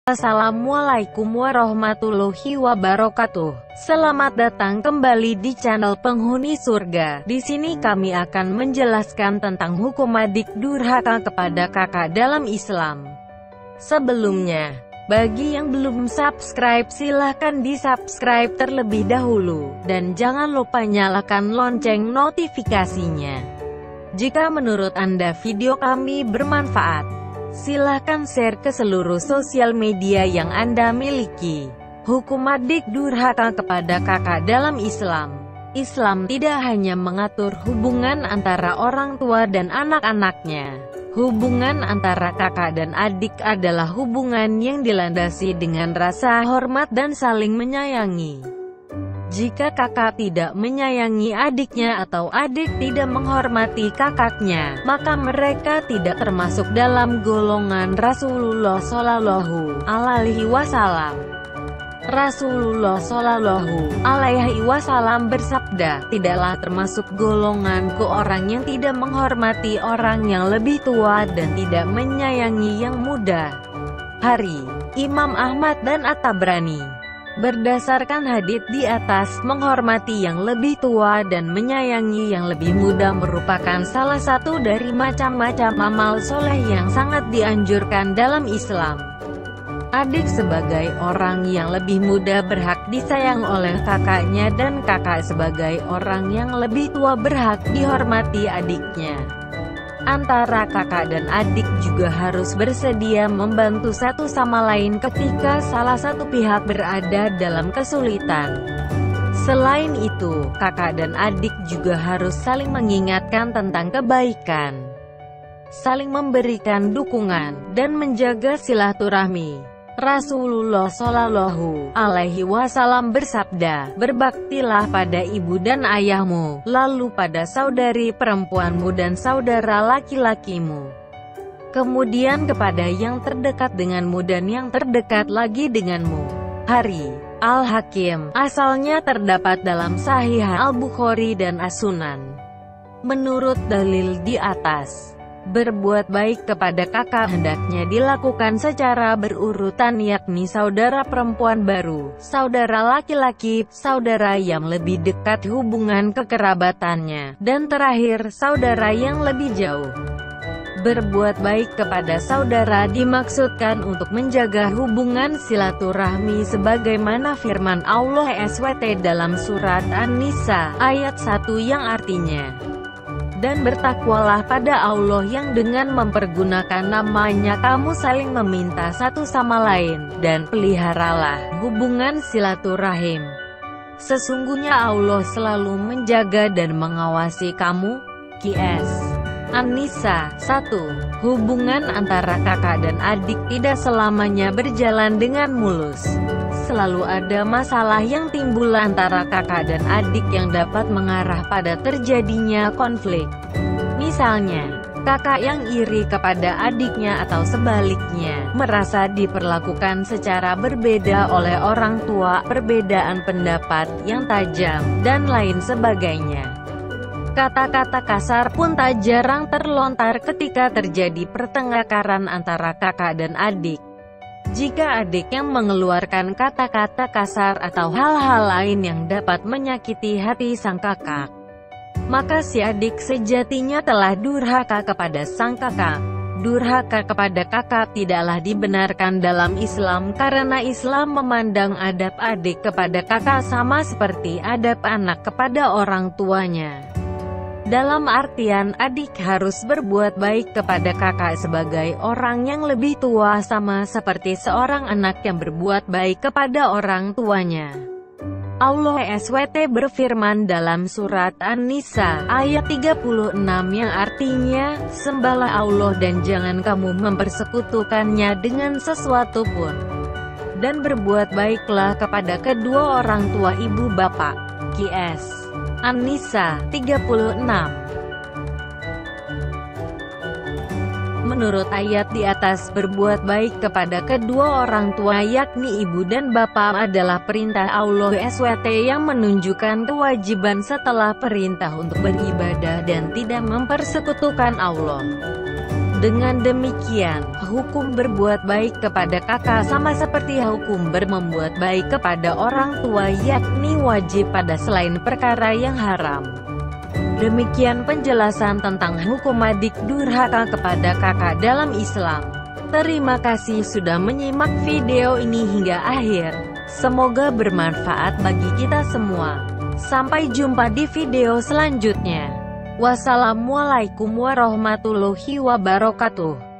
Assalamualaikum warahmatullahi wabarakatuh. Selamat datang kembali di channel Penghuni Surga. Di sini kami akan menjelaskan tentang hukum adik durhaka kepada kakak dalam Islam. Sebelumnya, bagi yang belum subscribe silahkan di-subscribe terlebih dahulu, dan jangan lupa nyalakan lonceng notifikasinya. Jika menurut Anda video kami bermanfaat, silahkan share ke seluruh sosial media yang Anda miliki. Hukum adik durhaka kepada kakak dalam Islam. Islam tidak hanya mengatur hubungan antara orang tua dan anak-anaknya. Hubungan antara kakak dan adik adalah hubungan yang dilandasi dengan rasa hormat dan saling menyayangi. Jika kakak tidak menyayangi adiknya atau adik tidak menghormati kakaknya, maka mereka tidak termasuk dalam golongan Rasulullah Shallallahu Alaihi Wasallam. Rasulullah Shallallahu Alaihi Wasallam bersabda, tidaklah termasuk golonganku orang yang tidak menghormati orang yang lebih tua dan tidak menyayangi yang muda. Hari Imam Ahmad dan At-Tabrani. Berdasarkan hadits di atas, menghormati yang lebih tua dan menyayangi yang lebih muda merupakan salah satu dari macam-macam amal soleh yang sangat dianjurkan dalam Islam. Adik sebagai orang yang lebih muda berhak disayang oleh kakaknya, dan kakak sebagai orang yang lebih tua berhak dihormati adiknya. Antara kakak dan adik juga harus bersedia membantu satu sama lain ketika salah satu pihak berada dalam kesulitan. Selain itu, kakak dan adik juga harus saling mengingatkan tentang kebaikan, saling memberikan dukungan, dan menjaga silaturahmi. Rasulullah Shallallahu Alaihi Wasallam bersabda, berbaktilah pada ibu dan ayahmu, lalu pada saudari perempuanmu dan saudara laki-lakimu, kemudian kepada yang terdekat denganmu dan yang terdekat lagi denganmu. Hari Al-Hakim, asalnya terdapat dalam Sahih Al-Bukhari dan As-Sunan. Menurut dalil di atas, berbuat baik kepada kakak hendaknya dilakukan secara berurutan, yakni saudara perempuan baru, saudara laki-laki, saudara yang lebih dekat hubungan kekerabatannya, dan terakhir saudara yang lebih jauh. Berbuat baik kepada saudara dimaksudkan untuk menjaga hubungan silaturahmi sebagaimana firman Allah SWT dalam surat An-Nisa ayat 1 yang artinya, dan bertakwalah pada Allah yang dengan mempergunakan namanya kamu saling meminta satu sama lain, dan peliharalah hubungan silaturahim. Sesungguhnya Allah selalu menjaga dan mengawasi kamu. Qs. An-Nisa 1. Hubungan antara kakak dan adik tidak selamanya berjalan dengan mulus. Selalu ada masalah yang timbul antara kakak dan adik yang dapat mengarah pada terjadinya konflik. Misalnya, kakak yang iri kepada adiknya atau sebaliknya, merasa diperlakukan secara berbeda oleh orang tua, perbedaan pendapat yang tajam, dan lain sebagainya. Kata-kata kasar pun tak jarang terlontar ketika terjadi pertengkaran antara kakak dan adik. Jika adik yang mengeluarkan kata-kata kasar atau hal-hal lain yang dapat menyakiti hati sang kakak, maka si adik sejatinya telah durhaka kepada sang kakak. Durhaka kepada kakak tidaklah dibenarkan dalam Islam karena Islam memandang adab adik kepada kakak sama seperti adab anak kepada orang tuanya. Dalam artian adik harus berbuat baik kepada kakak sebagai orang yang lebih tua sama seperti seorang anak yang berbuat baik kepada orang tuanya. Allah SWT berfirman dalam surat An-Nisa ayat 36 yang artinya, sembahlah Allah dan jangan kamu mempersekutukannya dengan sesuatu pun, dan berbuat baiklah kepada kedua orang tua ibu bapak. Qs. An-Nisa 36. Menurut ayat di atas, berbuat baik kepada kedua orang tua yakni ibu dan bapak adalah perintah Allah SWT yang menunjukkan kewajiban setelah perintah untuk beribadah dan tidak mempersekutukan Allah. Dengan demikian, hukum berbuat baik kepada kakak sama seperti hukum bermembuat baik kepada orang tua, yakni wajib pada selain perkara yang haram. Demikian penjelasan tentang hukum adik durhaka kepada kakak dalam Islam. Terima kasih sudah menyimak video ini hingga akhir. Semoga bermanfaat bagi kita semua. Sampai jumpa di video selanjutnya. Wassalamualaikum warahmatullahi wabarakatuh.